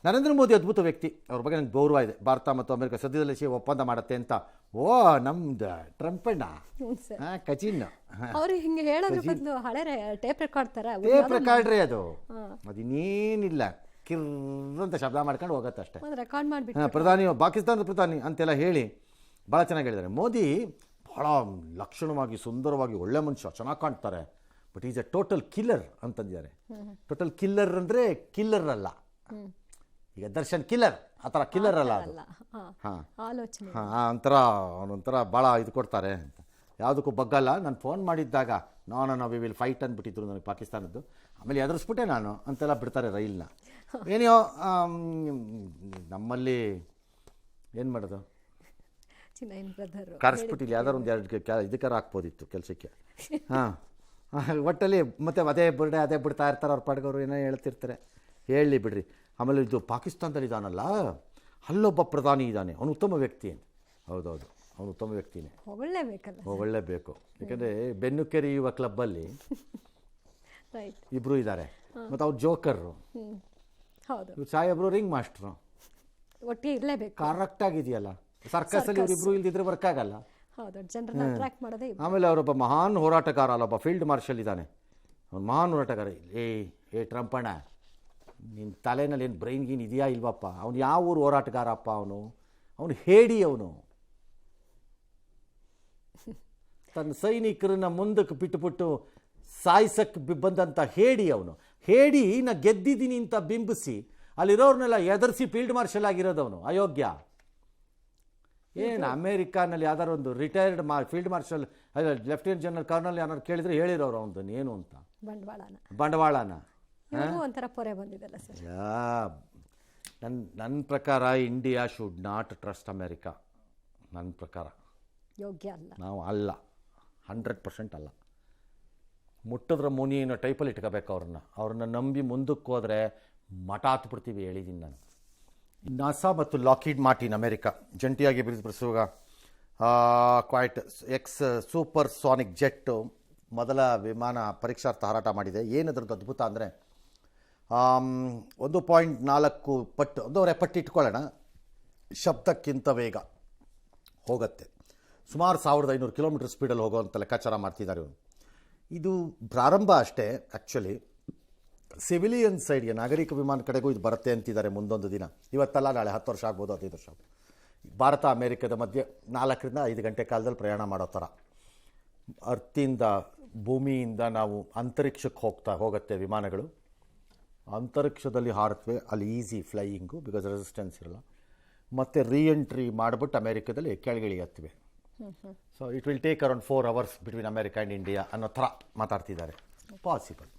ನರೇಂದ್ರ ಮೋದಿ ಅದ್ಭುತ ವ್ಯಕ್ತಿ, ಅವ್ರ ಬಗ್ಗೆ ನನಗೆ ಗೌರವ ಇದೆ. ಭಾರತ ಮತ್ತು ಅಮೆರಿಕ ಸದ್ಯದಲ್ಲೇ ಒಪ್ಪಂದ ಮಾಡುತ್ತೆ ಅಂತ. ಓ ನಮ್ದು ಟ್ರಂಪಣ್ಣ ಕಚಿನ್ ಅವ್ರಿಗೆ ಹಿಂಗೆ ಹೇಳೋದ್ರ ಬದಲು ಹಳೆ ಟೇಪ್ ರೆಕಾರ್ಡ್ ತರ ಟೇಪ್ ರೆಕಾರ್ಡ್ರಿ ಅದು, ಅದಿನ್ನೇನಿಲ್ಲ, ಕಿರ್ರಂತ ಶಬ್ದ ಮಾಡ್ಕೊಂಡು ಹೋಗತ್ತೆ ಅಷ್ಟೇ. ರೆಕಾರ್ಡ್ ಮಾಡಿಬಿಟ್ಟು ಪ್ರಧಾನಿ ಪಾಕಿಸ್ತಾನದ ಪ್ರಧಾನಿ ಅಂತೆಲ್ಲ ಹೇಳಿ ಭಾಳ ಚೆನ್ನಾಗಿ ಹೇಳಿದ್ದಾರೆ. ಮೋದಿ ಭಾಳ ಲಕ್ಷಣವಾಗಿ ಸುಂದರವಾಗಿ ಒಳ್ಳೆ ಮನುಷ್ಯ, ಚೆನ್ನಾಗಿ ಕಾಣ್ತಾರೆ, but is a total killer ಅಂತಂದಿದ್ದಾರೆ. ಟೋಟಲ್ ಕಿಲ್ಲರ್ ಅಂದರೆ ಕಿಲ್ಲರ್ ಅಲ್ಲ, ಈಗ ದರ್ಶನ್ ಕಿಲ್ಲರ್ ಆ ಥರ ಕಿಲ್ಲರ್ ಅಲ್ಲ ಅದು. ಹಾಂ ಆಲೋಚನೆ ಅವನೊಂಥರ ಭಾಳ ಇದು ಕೊಡ್ತಾರೆ ಅಂತ, ಯಾವುದಕ್ಕೂ ಬಗ್ಗಲ್ಲ. ನಾನು ಫೋನ್ ಮಾಡಿದ್ದಾಗ ವಿ ವಿಲ್ ಫೈಟ್ ಅಂದ್ಬಿಟ್ಟಿದ್ರು ನನಗೆ ಪಾಕಿಸ್ತಾನದ್ದು, ಆಮೇಲೆ ಎದುರಿಸ್ಬಿಟ್ಟೆ ನಾನು ಅಂತೆಲ್ಲ ಬಿಡ್ತಾರೆ ರೈಲ್ನ. ಏನೋ ನಮ್ಮಲ್ಲಿ ಏನು ಮಾಡೋದು, ಕರೆಸ್ಬಿಟ್ಟಿಲ್ಲ, ಯಾವ್ದಾರು ಒಂದು ಎರಡು ಇದಕ್ಕಾರ ಹಾಕ್ಬೋದಿತ್ತು ಕೆಲಸಕ್ಕೆ. ಹಾಂ ಒಟ್ಟಲ್ಲಿ ಮತ್ತೆ ಅದೇ ಬಿಡೇ ಅದೇ ಬಿಡ್ತಾ ಇರ್ತಾರೆ ಅವ್ರ ಪಾಡ್ಗವರು, ಏನೋ ಹೇಳ್ತಿರ್ತಾರೆ, ಹೇಳಲಿ ಬಿಡ್ರಿ. ಆಮೇಲೆ ಇದು ಪಾಕಿಸ್ತಾನದಲ್ಲಿ ಇದ್ದಾನಲ್ಲ, ಅಲ್ಲೊಬ್ಬ ಪ್ರಧಾನಿ ಇದ್ದಾನೆ, ಅವನು ಉತ್ತಮ ವ್ಯಕ್ತಿ ಅಂತ. ಹೌದೌದು, ಅವನು ಉತ್ತಮ ವ್ಯಕ್ತಿನೇ, ಒಳ್ಳೆಬೇಕು. ಯಾಕಂದರೆ ಬೆನ್ನು ಕೆರೆಯುವ ಕ್ಲಬ್ಬಲ್ಲಿ ಇಬ್ಬರು ಇದ್ದಾರೆ, ಮತ್ತು ಅವ್ರು ಜೋಕರ್ರು, ಇವ್ರು ಸಾಹೇಬ್ರು ರಿಂಗ್ ಮಾಸ್ಟ್ರು, ಒಟ್ಟಿಗೆ ಇರಲೇಬೇಕು. ಕರೆಕ್ಟಾಗಿದೆಯಲ್ಲ, ಸರ್ಕಸಲ್ಲಿ ಇವರಿಬ್ರು ಇಲ್ದಿದ್ರೆ ವರ್ಕ್ ಆಗಲ್ಲ. ಆಮೇಲೆ ಅವರೊಬ್ಬ ಮಹಾನ್ ಹೋರಾಟಗಾರ, ಅಲ್ಲೊಬ್ಬ ಫೀಲ್ಡ್ ಮಾರ್ಷಲ್ ಇದ್ದಾನೆ, ಅವ್ನು ಮಹಾನ್ ಹೋರಾಟಗಾರ. ಏ ಟ್ರಂಪಣ್ಣ, ನಿನ್ನ ತಲೆನಲ್ಲಿ ಏನು ಬ್ರೈನ್ ಗೀನ್ ಇದೆಯಾ ಇಲ್ವಪ್ಪ? ಅವನು ಯಾವ ಊರು ಹೋರಾಟಗಾರಪ್ಪ, ಅವನು ಹೇಡಿ, ಅವನು ತನ್ನ ಸೈನಿಕರನ್ನ ಮುಂದಕ್ಕೆ ಬಿಟ್ಟುಬಿಟ್ಟು ಸಾಯಿಸಕ್ಕೆ ಬಂದಂಥ ಹೇಡಿ. ಅವನು ಹೇಡಿನ ಗೆದ್ದಿದ್ದೀನಿ ಅಂತ ಬಿಂಬಿಸಿ ಅಲ್ಲಿರೋರ್ನೆಲ್ಲ ಎದರಿಸಿ ಫೀಲ್ಡ್ ಮಾರ್ಷಲ್ ಆಗಿರೋದವನು ಅಯೋಗ್ಯ. ಏನು ಅಮೇರಿಕಾನಲ್ಲಿ ಯಾವ್ದಾರು ಒಂದು retired field marshal lieutenant general colonel ಯಾರು ಕೇಳಿದ್ರೆ ಹೇಳಿರೋರು ಅವನದನ್ನು ಏನು ಅಂತ, ಬಂಡವಾಳನ. ನನ್ನ ಪ್ರಕಾರ India should not trust America. ನನ್ನ ಪ್ರಕಾರ ಯೋಗ್ಯ ಅಲ್ಲ, ನಾವು ಅಲ್ಲ, 100% ಅಲ್ಲ. ಮುಟ್ಟಿದ್ರೆ ಮುನಿ ಅನ್ನೋ ಟೈಪಲ್ಲಿ ಇಟ್ಕೋಬೇಕು ಅವ್ರನ್ನ ನಂಬಿ ಮುಂದಕ್ಕೆ ಹೋದರೆ ಮಠ ಹತ್ಬಿಡ್ತೀವಿ, ಹೇಳಿದ್ದೀನಿ ನಾನು. ನಾಸಾ ಮತ್ತು ಲಾಕ್ಹೀಡ್ ಮಾರ್ಟಿನ್ ಅಮೆರಿಕ ಜಂಟಿಯಾಗಿ ಅಭಿವೃದ್ಧಿಪಡಿಸುವ quite X super sonic jet ಮೊದಲ ವಿಮಾನ ಪರೀಕ್ಷಾರ್ಥ ಹಾರಾಟ ಮಾಡಿದೆ. ಏನದ್ರದ್ದು ಅದ್ಭುತ ಅಂದರೆ 1.4 ಪಟ್ಟು, ಒಂದೂವರೆ ಪಟ್ಟು ಇಟ್ಕೊಳ್ಳೋಣ, ಶಬ್ದಕ್ಕಿಂತ ವೇಗ ಹೋಗುತ್ತೆ. ಸುಮಾರು 1500 ಕಿಲೋಮೀಟರ್ ಸ್ಪೀಡಲ್ಲಿ ಹೋಗೋವಂಥ ಲೆಕ್ಕಾಚಾರ ಮಾಡ್ತಿದ್ದಾರೆ. ಇದು ಪ್ರಾರಂಭ ಅಷ್ಟೇ. ಆ್ಯಕ್ಚುಲಿ ಸಿವಿಲಿಯನ್ ಸೈಡ್ಗೆ, ನಾಗರಿಕ ವಿಮಾನ ಕಡೆಗೂ ಇದು ಬರುತ್ತೆ ಅಂತಿದ್ದಾರೆ ಮುಂದೊಂದು ದಿನ. ಇವತ್ತಲ್ಲ, ನಾಳೆ 10 ವರ್ಷ ಆಗ್ಬೋದು, 15 ವರ್ಷ ಆಗ್ಬೋದು. ಭಾರತ ಅಮೇರಿಕದ ಮಧ್ಯೆ 4 ರಿಂದ 5 ಗಂಟೆ ಕಾಲದಲ್ಲಿ ಪ್ರಯಾಣ ಮಾಡೋ ಥರ, ಅರ್ತಿಂದ ಭೂಮಿಯಿಂದ ನಾವು ಅಂತರಿಕ್ಷಕ್ಕೆ ಹೋಗುತ್ತೆ ವಿಮಾನಗಳು. ಅಂತರಿಕ್ಷದಲ್ಲಿ ಹಾರುತ್ತವೆ, ಅಲ್ಲಿ ಈಸಿ ಫ್ಲೈಯಿಂಗು, ಬಿಕಾಸ್ ರೆಸಿಸ್ಟೆನ್ಸ್ ಇರಲ್ಲ. ಮತ್ತು ರೀಎಂಟ್ರಿ ಮಾಡಿಬಿಟ್ಟು ಅಮೇರಿಕದಲ್ಲಿ ಕೆಳಗಿಳಿಯತ್ತಿವೆ. So it will take around 4 hours between America and India ಅನ್ನೋ ಥರ ಮಾತಾಡ್ತಿದ್ದಾರೆ. ಪಾಸಿಬಲ್.